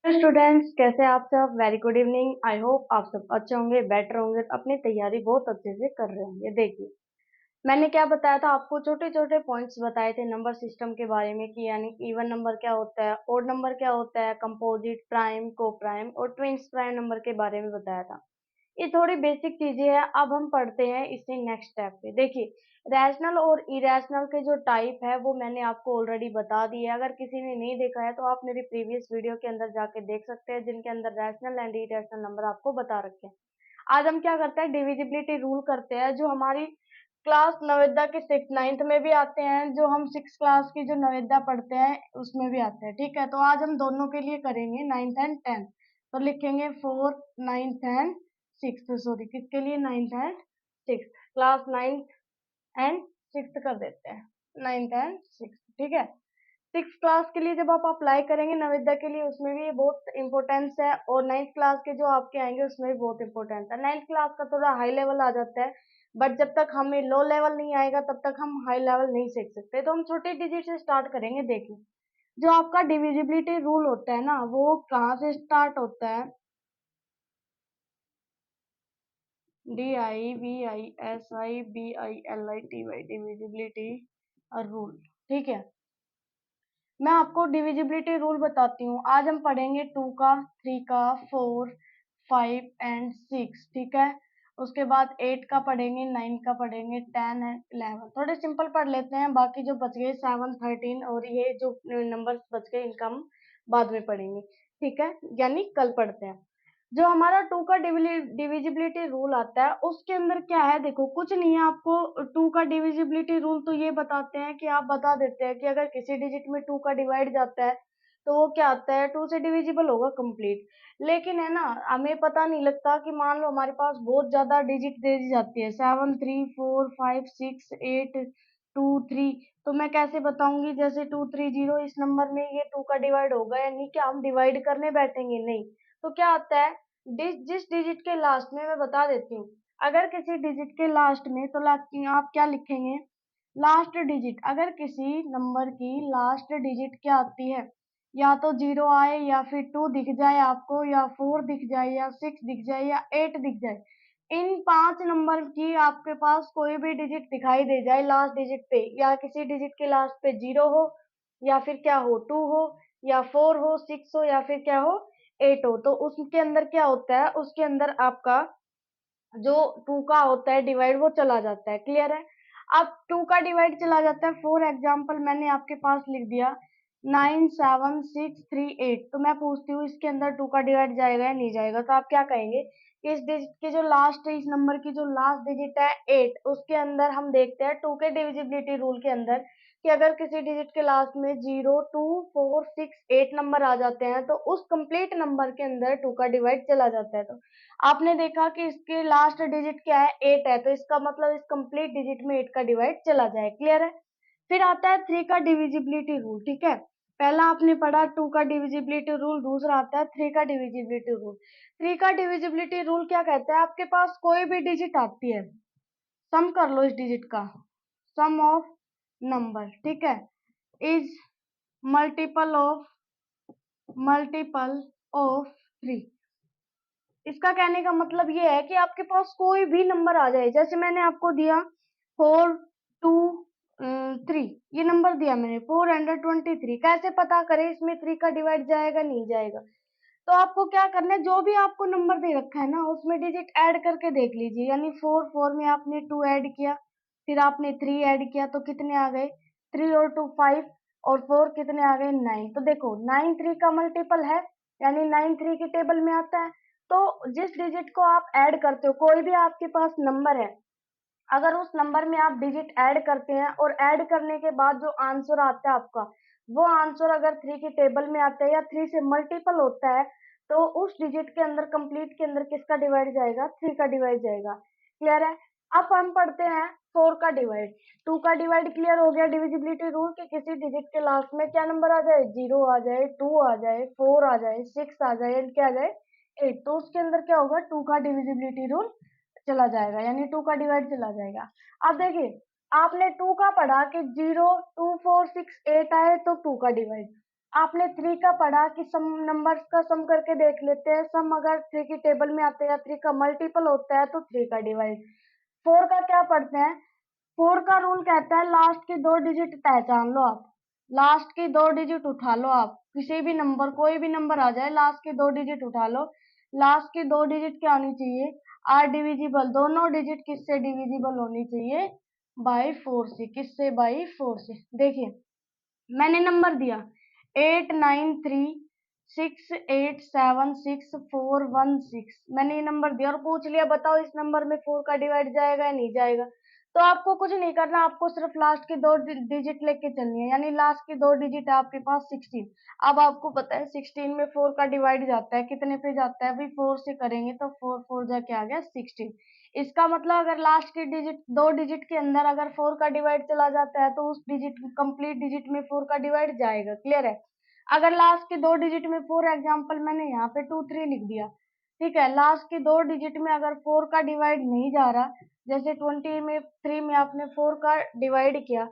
Students, कैसे हैं आप सब। Very good evening. I hope आप सब अच्छे होंगे, बेटर होंगे, अपनी तैयारी बहुत अच्छे से कर रहे होंगे। देखिए, मैंने क्या बताया था आपको, छोटे छोटे पॉइंट्स बताए थे नंबर सिस्टम के बारे में कि यानी इवन नंबर क्या होता है, ओड नंबर क्या होता है, कंपोजिट, प्राइम, को प्राइम और ट्विंस प्राइम नंबर के बारे में बताया था। ये थोड़ी बेसिक चीजें हैं। अब हम पढ़ते हैं इसके नेक्स्ट स्टेप पे। देखिए, रैशनल और इरेशनल के जो टाइप है वो मैंने आपको ऑलरेडी बता दी है। अगर किसी ने नहीं देखा है तो आप मेरी प्रीवियस वीडियो के अंदर जाके देख सकते हैं, जिनके अंदर रैशनल एंड इरेशनल नंबर आपको बता रखे हैं। आज हम क्या करते हैं, डिविजिबिलिटी रूल करते हैं, जो हमारी क्लास नवेदा के सिक्स नाइन्थ में भी आते हैं, जो हम सिक्स क्लास की जो नवेदा पढ़ते हैं उसमें भी आते हैं। ठीक है, तो आज हम दोनों के लिए करेंगे, नाइन्थ एंड टेंथ। तो लिखेंगे fourth, ninth and six, sorry किसके लिए, ninth and six. Class ninth and six कर देते हैं, नाइन्थ एंड सिक्स। ठीक है, सिक्स क्लास के लिए जब आप अप्लाई करेंगे नवोदय के लिए, उसमें भी बहुत इंपॉर्टेंस है, और नाइन्थ क्लास के जो आपके आएंगे उसमें भी बहुत इंपॉर्टेंस है। नाइन्थ क्लास का थोड़ा हाई लेवल आ जाता है, बट जब तक हमें लो लेवल नहीं आएगा तब तक हम हाई लेवल नहीं सीख सकते। तो हम छोटे डिजिट से स्टार्ट करेंगे। देखिए, जो आपका डिविजिबिलिटी रूल होता है ना, वो कहाँ से स्टार्ट होता है, DIVISIBILITY, डिविजिबिलिटी रूल। ठीक है, मैं आपको डिविजिबिलिटी रूल बताती हूँ। आज हम पढ़ेंगे टू का, थ्री का, फोर, फाइव एंड सिक्स। ठीक है, उसके बाद एट का पढ़ेंगे, नाइन का पढ़ेंगे, टेन एंड इलेवन। थोड़े सिंपल पढ़ लेते हैं, बाकी जो बच गए सेवन, थर्टीन और ये जो नंबर्स बच गए इनका हम बाद में पढ़ेंगे। ठीक है, यानी कल पढ़ते हैं। जो हमारा टू का डिविजिबिलिटी रूल आता है उसके अंदर क्या है, देखो कुछ नहीं है। आपको टू का डिविजिबिलिटी रूल तो ये बताते हैं कि आप बता देते हैं कि अगर किसी डिजिट में टू का डिवाइड जाता है तो वो क्या आता है, टू से डिविजिबल होगा कंप्लीट। लेकिन है ना, हमें पता नहीं लगता कि मान लो हमारे पास बहुत ज्यादा डिजिट दे दी जाती है, seven, three, four, five, six, eight, two, three. तो मैं कैसे बताऊंगी, जैसे टू थ्री जीरो, इस नंबर में ये टू का डिवाइड होगा या नहीं, क्या हम डिवाइड करने बैठेंगे, नहीं। तो क्या आता है, जिस डिजिट के लास्ट में, मैं बता देती हूँ, अगर किसी डिजिट के लास्ट में, तो आप क्या लिखेंगे, लास्ट डिजिट। अगर किसी नंबर की लास्ट डिजिट क्या आती है, या तो जीरो आए, या फिर टू दिख जाए आपको, या फोर दिख जाए, या सिक्स दिख जाए, या एट दिख जाए, इन पांच नंबर की आपके पास कोई भी डिजिट दिखाई दे जाए लास्ट डिजिट पे, या किसी डिजिट के लास्ट पे जीरो हो, या फिर क्या हो, टू हो, या फोर हो, सिक्स हो, या फिर क्या हो, एट हो, तो उसके अंदर क्या होता है, उसके अंदर आपका जो टू का होता है डिवाइड वो चला जाता है। क्लियर है। अब टू का डिवाइड चला जाता है, फॉर एग्जाम्पल मैंने आपके पास लिख दिया 97638, तो मैं पूछती हूँ इसके अंदर टू का डिवाइड जाएगा या नहीं जाएगा, तो आप क्या कहेंगे कि इस डिजिट की जो लास्ट है, इस नंबर की जो लास्ट डिजिट है एट, उसके अंदर हम देखते हैं टू के डिविजिबिलिटी रूल के अंदर कि अगर किसी डिजिट के लास्ट में zero, two, four, six, eight number आ जाते हैं तो उस कंप्लीट नंबर के अंदर टू का डिवाइड चला जाता है। तो आपने देखा कि इसके लास्ट डिजिट क्या है, एट है, तो इसका मतलब इस कंप्लीट डिजिट में एट का डिवाइड चला जाए। क्लियर है। फिर आता है थ्री का डिविजिबिलिटी रूल। ठीक है, पहला आपने पढ़ा टू का डिविजिबिलिटी रूल, दूसरा आता है थ्री का डिविजिबिलिटी रूल। थ्री का डिविजिबिलिटी रूल क्या कहता है, आपके पास कोई भी डिजिट आती है, सम कर लो इस डिजिट का, सम ऑफ नंबर, ठीक है, इज मल्टीपल ऑफ थ्री। इसका कहने का मतलब ये है कि आपके पास कोई भी नंबर आ जाए, जैसे मैंने आपको दिया फोर, टू, थ्री, ये नंबर दिया मैंने 423, कैसे पता करें इसमें थ्री का डिवाइड जाएगा नहीं जाएगा। तो आपको क्या करना है, जो भी आपको नंबर दे रखा है ना उसमें डिजिट ऐड करके देख लीजिए, यानी फोर, फोर में आपने टू ऐड किया, फिर आपने थ्री ऐड किया, तो कितने आ गए, थ्री और टू फाइव, और फोर कितने आ गए, नाइन। तो देखो नाइन थ्री का मल्टीपल है, यानी नाइन थ्री की टेबल में आता है। तो जिस डिजिट को आप ऐड करते हो, कोई भी आपके पास नंबर है, अगर उस नंबर में आप डिजिट ऐड करते हैं और ऐड करने के बाद जो आंसर आता है आपका, वो आंसर अगर थ्री की टेबल में आता है या थ्री से मल्टीपल होता है, तो उस डिजिट के अंदर, कंप्लीट के अंदर किसका डिवाइड जाएगा, थ्री का डिवाइड जाएगा। क्लियर है। अब हम पढ़ते हैं फोर का डिवाइड। टू का डिवाइड क्लियर हो गया, डिविजिबिलिटी रूल कि किसी डिजिट के लास्ट में क्या नंबर आ जाए, जीरो आ जाए, टू आ जाए, फोर आ जाए, सिक्स आ जाए, एंड क्या आ जाए, एट। तो उसके अंदर क्या होगा, टू का डिविजिबिलिटी रूल चला जाएगा, यानी टू का डिवाइड चला जाएगा। अब देखिए, आपने टू का पढ़ा कि zero, two, four, six, eight आए तो टू का डिवाइड। आपने 3 का पढ़ा कि सम नंबर्स का सम करके देख लेते हैं। सम अगर 3 की टेबल में आता है या 3 का मल्टीपल होता है तो 3 का डिवाइड। 4 का क्या पढ़ते हैं? 4 का रूल कहता है लास्ट की 2 डिजिट पहचान लो आप। लास्ट की 2 डिजिट उठा लो आप, किसी भी नंबर, कोई भी नंबर आ जाए, लास्ट की 2 डिजिट उठा लो। लास्ट की 2 डिजिट क्या होनी चाहिए? Are divisible. दोनों डिजिट किससे डिविजिबल होनी चाहिए? बाई 4 से। किससे? बाई 4 से। देखिए मैंने नंबर दिया 8936876416। मैंने ये नंबर दिया और पूछ लिया बताओ इस नंबर में 4 का डिवाइड जाएगा या नहीं जाएगा। तो आपको कुछ नहीं करना, आपको सिर्फ लास्ट की 2 डिजिट लेके चलनी है, यानी लास्ट की 2 डिजिट है आपके पास 16। अब आपको पता है 16 में 4 का डिवाइड जाता है, कितने पे जाता है भाई? 4 से करेंगे तो 4 4 जाके आ गया 16। इसका मतलब अगर लास्ट की डिजिट 2 डिजिट के अंदर अगर 4 का डिवाइड चला जाता है तो उस डिजिट कंप्लीट डिजिट में 4 का डिवाइड जाएगा। क्लियर है? अगर लास्ट की 2 डिजिट में, फॉर एग्जांपल मैंने यहाँ पे 2 3 लिख दिया, ठीक है, लास्ट की 2 डिजिट में अगर 4 का डिवाइड नहीं जा रहा, जैसे 23 में आपने 4 का डिवाइड किया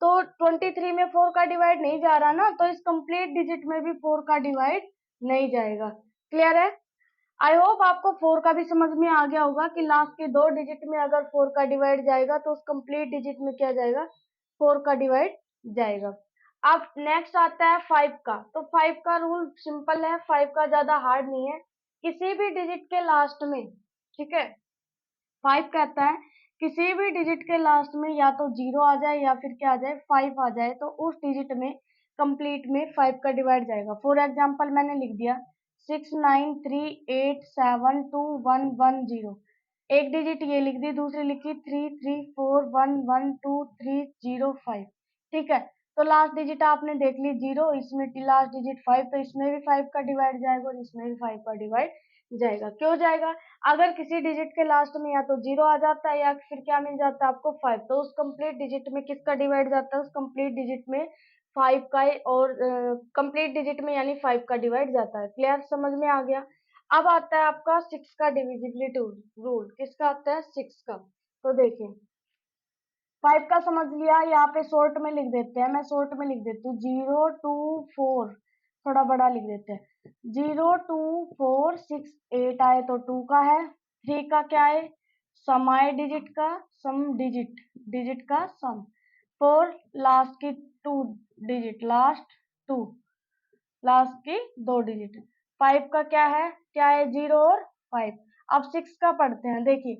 तो 23 में 4 का डिवाइड नहीं जा रहा ना, तो इस कंप्लीट डिजिट में भी 4 का डिवाइड नहीं जाएगा। क्लियर है? आई होप आपको 4 का भी समझ में आ गया होगा कि लास्ट के 2 डिजिट में अगर 4 का डिवाइड जाएगा तो उस कंप्लीट डिजिट में क्या जाएगा? 4 का डिवाइड जाएगा। अब नेक्स्ट आता है 5 का। तो 5 का रूल सिंपल है, 5 का ज्यादा हार्ड नहीं है। किसी भी डिजिट के लास्ट में, ठीक है, 5 कहता है किसी भी डिजिट के लास्ट में या तो 0 आ जाए या फिर क्या आ जाए? 5 आ जाए, तो उस डिजिट में कंप्लीट में 5 का डिवाइड जाएगा। फॉर एग्जांपल मैंने लिख दिया 6938721110। एक डिजिट ये लिख दी, दूसरी लिखी 3341122305। ठीक है, तो लास्ट डिजिट आपने देख ली 0, इसमें लास्ट डिजिट 5, तो इसमें भी 5 का डिवाइड जाएगा और इसमें भी 5 का डिवाइड जाएगा। क्यों जाएगा? अगर किसी डिजिट के लास्ट में या तो 0 आ जाता है या फिर क्या मिल जाता है आपको? 5, तो उस कंप्लीट डिजिट में किसका डिवाइड जाता है? उस कंप्लीट डिजिट में 5 का, और कंप्लीट डिजिट में यानी 5 का डिवाइड जाता है। क्लियर? समझ में आ गया? अब आता है आपका 6 का डिविजिबिलिटी रूल। किसका आता है? 6 का। तो देखिए 5 का समझ लिया, यहाँ पे शॉर्ट में लिख देते हैं, मैं शॉर्ट में लिख देती हूँ 024, थोड़ा बड़ा लिख देते हैं 02468 आए तो 2 का है। 3 का क्या है? सम आए डिजिट का, सम डिजिट, डिजिट का सम। 4 लास्ट की 2 डिजिट, लास्ट 2, लास्ट की 2 डिजिट। 5 का क्या है? क्या है? 0 और 5। अब 6 का पढ़ते हैं। देखिए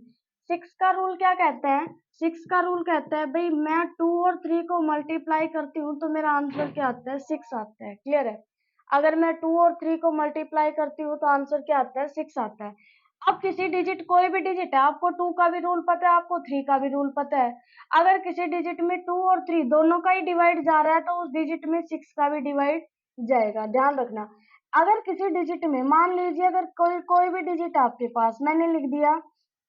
6 का रूल क्या कहता है? 6 का रूल कहता है भाई मैं 2 और 3 को मल्टीप्लाई करती हूँ तो मेरा आंसर क्या आता है? 6 आता है। क्लियर है? अगर मैं 2 और 3 को मल्टीप्लाई करती हूँ तो आंसर क्या आता है? 6 आता है। अब किसी डिजिट, कोई भी डिजिट है, आपको 2 का भी रूल पता है, आपको 3 का भी रूल पता है, अगर किसी डिजिट में 2 और 3 दोनों का ही डिवाइड जा रहा है तो उस डिजिट में 6 का भी डिवाइड जाएगा। ध्यान रखना। अगर किसी डिजिट में, मान लीजिए अगर कोई कोई भी डिजिट आपके पास, मैंने लिख दिया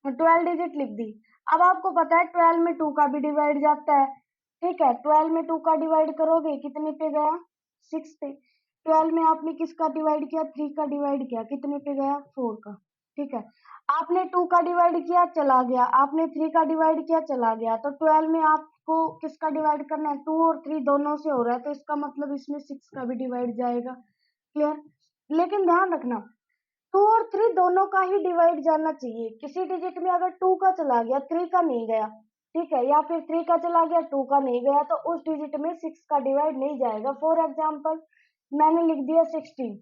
12 डिजिट लिख दी। अब आपको पता है 12 में 2 का भी डिवाइड जाता है। ठीक है, 12 में 2 का डिवाइड करोगे कितने पे गया? 6 पे। 12 में आपने किसका डिवाइड किया? 3 का डिवाइड किया, कितने पे गया? 4 का। ठीक है, आपने 2 का डिवाइड किया, चला गया, आपने 3 का डिवाइड किया, चला गया, तो 12 में आपको किसका डिवाइड करना है? 2 और 3 दोनों से हो रहा है, तो इसका मतलब इसमें 6 का भी डिवाइड जाएगा। क्लियर? लेकिन ध्यान रखना 2 और 3 दोनों का ही डिवाइड जाना चाहिए। किसी डिजिट में अगर 2 का चला गया, 3 का नहीं गया, ठीक है, या फिर 3 का चला गया, 2 का नहीं गया, तो उस डिजिट में 6 का डिवाइड नहीं जाएगा। फॉर एग्जाम्पल मैंने लिख दिया 16।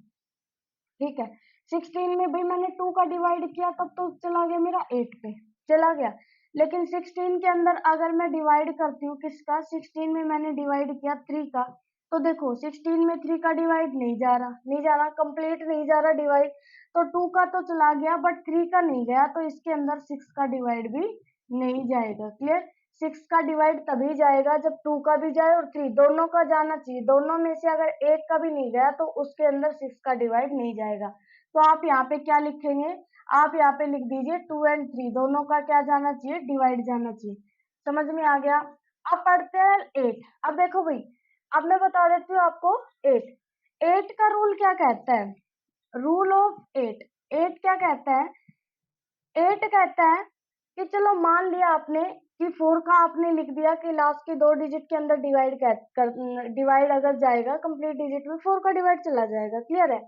ठीक है, 16 में भी मैंने 2 का डिवाइड किया तब तो चला गया मेरा 8 पे, चला गया। लेकिन 16 के अंदर अगर मैं डिवाइड करती हूँ किसका? 16 में मैंने डिवाइड किया 3 का, तो देखो 16 में 3 का डिवाइड नहीं जा रहा, नहीं जा रहा, कंप्लीट नहीं जा रहा डिवाइड, तो 2 का तो चला गया बट 3 का नहीं गया, तो इसके अंदर 6 का डिवाइड भी नहीं जाएगा। क्लियर? 6 का डिवाइड तभी जाएगा जब 2 का भी जाए और 3 दोनों का जाना चाहिए। दोनों में से अगर एक का भी नहीं गया तो उसके अंदर 6 का डिवाइड नहीं जाएगा। तो आप यहाँ पे क्या लिखेंगे? आप यहाँ पे लिख दीजिए 2 एंड 3 दोनों का क्या जाना चाहिए? डिवाइड जाना चाहिए। समझ में आ गया? अब पढ़ते हैं 8। अब देखो भाई, अब मैं बता देती हूँ आपको 8। 8 का रूल क्या कहता है? Rule of 8। 8 क्या कहता है? 8 कहता है कि चलो मान लिया आपने कि 4 का आपने लिख दिया कि लास्ट के 2 डिजिट के अंदर डिवाइड अगर जाएगा कंप्लीट डिजिट में 4 का डिवाइड चला जाएगा, क्लियर है।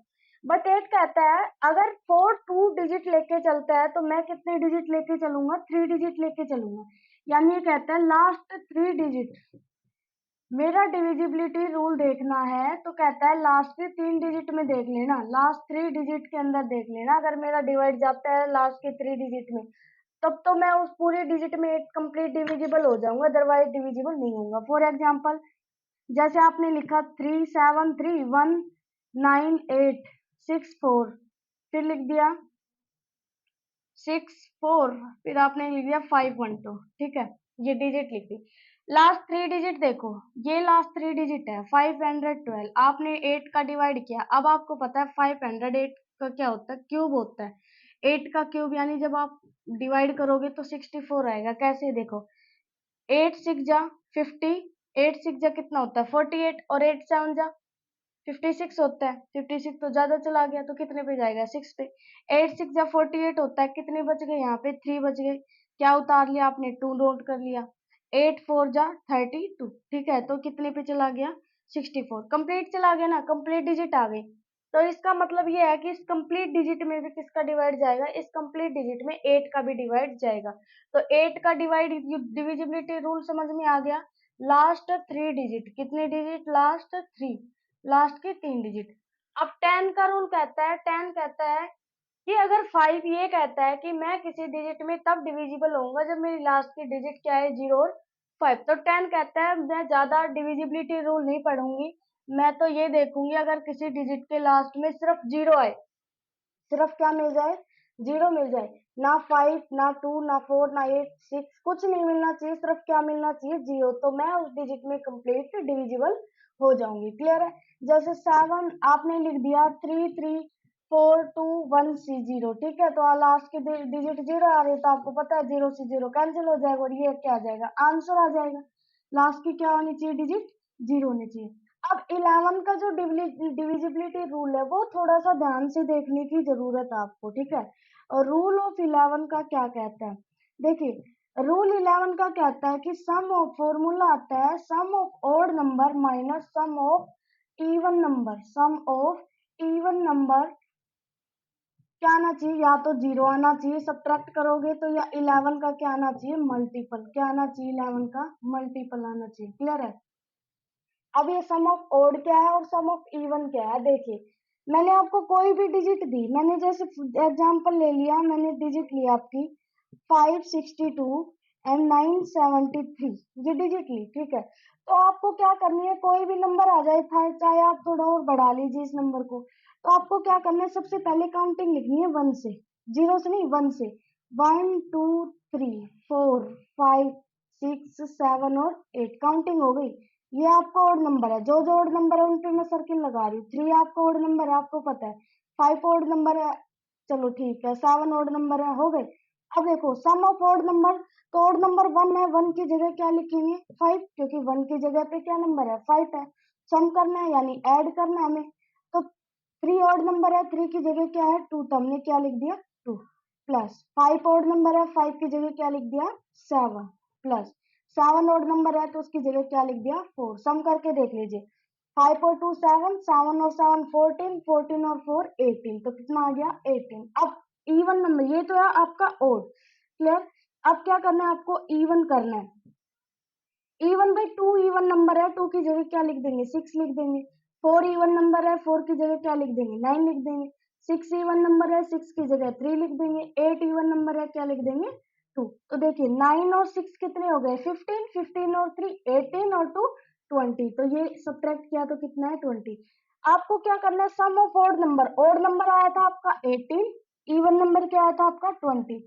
बट 8 कहता है अगर 4 2 डिजिट लेके चलता है तो मैं कितने डिजिट लेके चलूंगा, 3 डिजिट लेके चलूंगा। यानी ये कहता है लास्ट 3 डिजिट, मेरा डिविजिबिलिटी रूल देखना है तो कहता है लास्ट के 3 डिजिट में देख लेना, लास्ट 3 डिजिट के अंदर देख लेना। अगर मेरा डिवाइड जाता है लास्ट के 3 डिजिट में तब तो मैं उस पूरे डिजिट में एक कंप्लीट डिविजिबल हो जाऊंगा, अदरवाइज डिविजिबल नहीं होऊंगा। फॉर एग्जांपल जैसे आपने लिखा 3 7 3 1 9 8 6 4, फिर लिख दिया 6 4, फिर आपने लिख दिया 5 1 2, ठीक है, ये डिजिट लिख दी। लास्ट 3 डिजिट देखो, ये लास्ट 3 डिजिट है 512, आपने 8 का डिवाइड किया। अब आपको पता है 508 का क्या होता है, क्यूब होता है। 8 का क्यूब यानी जब आप डिवाइड करोगे तो 64 आएगा। कैसे देखो, 8 6 जा 50, 8 6 जा कितना होता है 48, और 8 7 जा 56 होता है। 56 तो ज्यादा चला गया तो कितने पे जाएगा 6 पे। 8 6 जा 48 होता है, कितने बच गए यहाँ पे 3 बच गए। क्या उतार लिया आपने, 2 नोट कर लिया। 8 4 जा 32, ठीक है, तो कितने पे चला गया 64, कंप्लीट चला गया ना, कंप्लीट डिजिट आ गई। तो इसका मतलब ये है कि इस कंप्लीट डिजिट में भी किसका डिवाइड जाएगा, इस कंप्लीट डिजिट में 8 का भी डिवाइड जाएगा। तो 8 का डिवाइड डिविजिबिलिटी रूल समझ में आ गया। लास्ट 3 डिजिट, कितने डिजिट लास्ट 3, लास्ट के 3 डिजिट। अब 10 का रूल कहता है, 10 कहता है कि अगर 5 ये कहता है कि मैं किसी डिजिट में तब डिविजिबल होऊंगा जब मेरी लास्ट की डिजिट क्या है 0 और 5। तो 10 कहता है मैं ज्यादा डिविजिबिलिटी रूल नहीं पढ़ूंगी, मैं तो ये देखूंगी अगर किसी डिजिट के लास्ट में सिर्फ 0 आए, सिर्फ क्या मिल जाए 0 मिल जाए, ना 5 ना 2 ना 4 ना 8 6 कुछ नहीं मिलना चाहिए, सिर्फ क्या मिलना चाहिए 0, तो मैं उस डिजिट में कंप्लीट डिविजिबल हो जाऊंगी, क्लियर है। जैसे 7 आपने लिख दिया 3 3 4 2 1 सी 0, ठीक है, तो लास्ट की डिजिट 0 आ रही है तो आपको पता है 0 से 0 कैंसिल हो जाएगा और ये क्या आ जाएगा आंसर आ जाएगा। लास्ट की क्या होनी चाहिए डिजिट 0 होनी चाहिए। अब 11 का जो डिविजिबिलिटी रूल है वो थोड़ा सा ध्यान से देखने की जरूरत है आपको, ठीक है। और रूल ऑफ 11 का क्या कहता है, देखिए रूल 11 का कहता है कि सम ऑफ, फॉर्मूला आता है sum of odd number minus sum of even number, sum of even number क्या आना चाहिए, या तो 0 आना चाहिए, सब्ट्रैक्ट करोगे तो, या 11 का क्या आना चाहिए मल्टीपल, क्या आना चाहिए 11 का मल्टीपल आना चाहिए, क्लियर है। अब ये सम ऑफ ओड क्या है और सम ऑफ इवन क्या है, देखिए मैंने आपको कोई भी डिजिट दी, मैंने जैसे एग्जांपल ले लिया, मैंने डिजिट लिया आपकी 562 एंड 973, ये डिजिट ली, ठीक है। तो आपको क्या करनी है, कोई भी नंबर आ जाए था, चाहे आप थोड़ा और बढ़ा लीजिए इस नंबर को, तो आपको क्या करना है सबसे पहले काउंटिंग लिखनी है 1 से, 0 से नहीं 1 से। 1 2 3 4 5 6 7 और 8 काउंटिंग हो गई। ये आपका ओड नंबर है, जो जो ओड नंबर है उन पे मैं सर्किल लगा रही हूँ। 3 आपका ओड नंबर है आपको पता है, 5 ओड नंबर है, चलो ठीक है, 7 ओड नंबर है, हो गए। अब देखो सम ऑफ ओड नंबर, तो ओड नंबर 1 है, 1 की जगह क्या लिखेंगे 5, क्योंकि 1 की जगह पे क्या नंबर है 5 है। सम करना है यानी ऐड करना है हमें, तो 3 ओड नंबर है, 3 की जगह क्या है 2, तो हमने क्या लिख दिया 2, प्लस 5 ओड नंबर है, 5 की जगह क्या लिख दिया 7, प्लस 7 ओड नंबर है तो उसकी जगह क्या लिख दिया 4। सम करके देख लीजिए, 5 और 2 7, 7 और 7 14, 14 और 4 18, तो कितना आ गया 18। अब इवन नंबर, ये तो है आपका ओड, क्लियर। अब क्या करना है आपको इवन करना है, इवन बाई 2 इवन नंबर है, 2 की जगह क्या लिख देंगे 6 लिख देंगे। 4 इवन नंबर है, 4 की जगह क्या लिख देंगे 9 लिख देंगे। 6 इवन नंबर है, 6 की जगह 3 लिख देंगे। 8 इवन नंबर है, क्या लिख देंगे 2। तो देखिए 9 और 6 कितने हो गए 15, 15 और 3 18 और 2 20, तो ये सब्ट्रैक्ट किया तो कितना है 20। आपको क्या करना है सम ऑफ ओड नंबर आया था आपका 18, इवन नंबर क्या आया था आपका 20।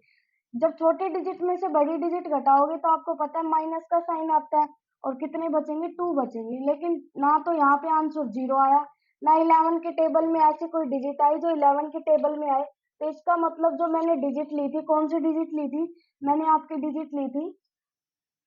जब छोटे डिजिट में से बड़ी डिजिट घटाओगे तो आपको पता है माइनस का साइन आता है, और कितने बचेंगे 2 बचेंगे। लेकिन ना तो यहाँ पे आंसर 0 आया, ना 11 के टेबल में ऐसी कोई डिजिट आई जो 11 के टेबल में आए। तो इसका मतलब जो मैंने डिजिट ली थी, कौन सी डिजिट ली थी, मैंने आपकी डिजिट ली थी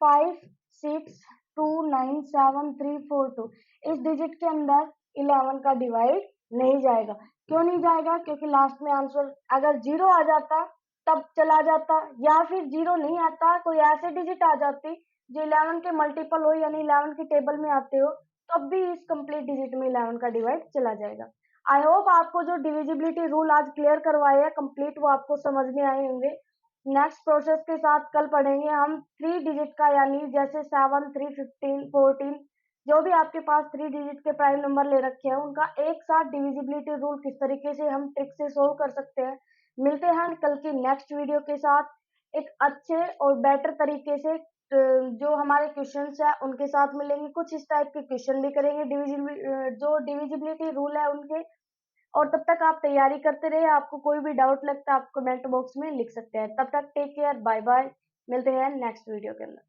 5 6 2 9 7 3 4 2, इस डिजिट के अंदर 11 का डिवाइड नहीं जाएगा। क्यों नहीं जाएगा, क्योंकि लास्ट में आंसर अगर 0 आ जाता तब चला जाता, या फिर 0 नहीं आता, कोई ऐसे डिजिट आ जाती जो 11 के मल्टीपल हो, यानी 11 की टेबल में आते हो, तब भी इस कंप्लीट डिजिट में 11 का डिवाइड चला जाएगा। आई होप आपको जो डिविजिबिलिटी रूल आज क्लियर करवाए हैं कंप्लीट, वो आपको समझ में आए होंगे। नेक्स्ट प्रोसेस के साथ कल पढ़ेंगे हम 3 डिजिट का, यानी जैसे 7, 3, 15, 14, जो भी आपके पास 3 डिजिट के प्राइम नंबर ले रखे हैं उनका एक साथ डिविजिबिलिटी रूल किस तरीके से हम ट्रिक से सोल्व कर सकते हैं। मिलते हैं कल की नेक्स्ट वीडियो के साथ एक अच्छे और बेटर तरीके से। जो हमारे क्वेश्चंस है उनके साथ मिलेंगे, कुछ इस टाइप के क्वेश्चन भी करेंगे जो डिविजिबिलिटी रूल है उनके। और तब तक आप तैयारी करते रहिए, आपको कोई भी डाउट लगता है आप कमेंट बॉक्स में लिख सकते हैं। तब तक टेक केयर, बाय बाय, मिलते हैं नेक्स्ट वीडियो के अंदर।